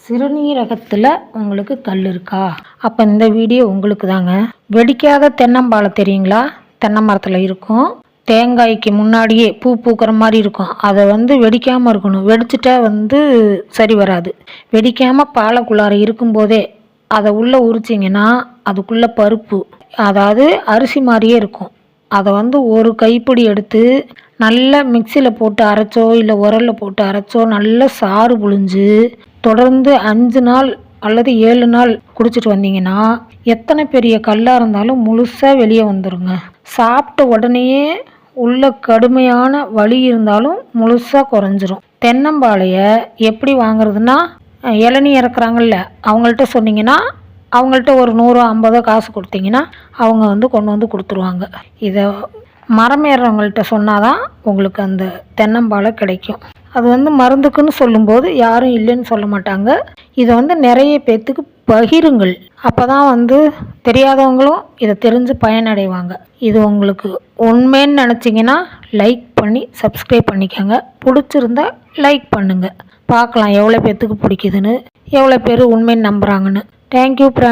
சிறுநீரகத்தில் உங்களுக்கு கல் இருக்கா? அப்போ இந்த வீடியோ உங்களுக்கு தாங்க. வெடிக்காத தென்னம்பாலை தெரியுங்களா? தென்னை மரத்தில் இருக்கும். தேங்காய்க்கு முன்னாடியே பூ பூக்கிற மாதிரி இருக்கும். அதை வெடிக்காமல் இருக்கணும். வெடிச்சிட்டா சரி வராது. வெடிக்காமல் பாலைக்குள்ளார இருக்கும்போதே அதை உள்ளே உரிச்சிங்கன்னா அதுக்குள்ளே பருப்பு, அதாவது அரிசி மாதிரியே இருக்கும். அதை ஒரு கைப்பிடி எடுத்து நல்லா மிக்சியில் போட்டு அரைச்சோ இல்லை உரலில் போட்டு அரைச்சோ நல்லா சாறு புழிஞ்சு தொடர்ந்து 5 நாள் அல்லது 7 நாள் குடிச்சிட்டு வந்தீங்கன்னா எத்தனை பெரிய கல்லாக இருந்தாலும் முழுசாக வெளியே வந்துடுங்க. சாப்பிட்ட உடனேயே உள்ள கடுமையான வலி இருந்தாலும் முழுசாக குறைஞ்சிரும். தென்னம்பாளையை எப்படி வாங்குறதுன்னா, இளநீ இறக்குறாங்கல்ல, அவங்கள்ட்ட சொன்னீங்கன்னா அவங்கள்ட்ட ஒரு 100-50 காசு கொடுத்தீங்கன்னா அவங்க கொண்டு கொடுத்துருவாங்க. இதை மரம் ஏறுறவங்கள்ட்ட சொன்னாதான் உங்களுக்கு அந்த தென்னம்பாலை கிடைக்கும். அது மருந்துக்குன்னு சொல்லும்போது யாரும் இல்லைன்னு சொல்ல மாட்டாங்க. இதை நிறைய பேர்த்துக்கு பகிருங்கள். அப்போ தான் தெரியாதவங்களும் இதை தெரிஞ்சு பயனடைவாங்க. இது உங்களுக்கு உண்மைன்னு நினச்சிங்கன்னா லைக் பண்ணி சப்ஸ்கிரைப் பண்ணிக்கோங்க. பிடிச்சிருந்தா லைக் பண்ணுங்கள். பார்க்கலாம் எவ்வளோ பேர்த்துக்கு பிடிக்குதுன்னு, எவ்வளோ பேர் உண்மைன்னு நம்புகிறாங்கன்னு. Thank you friends.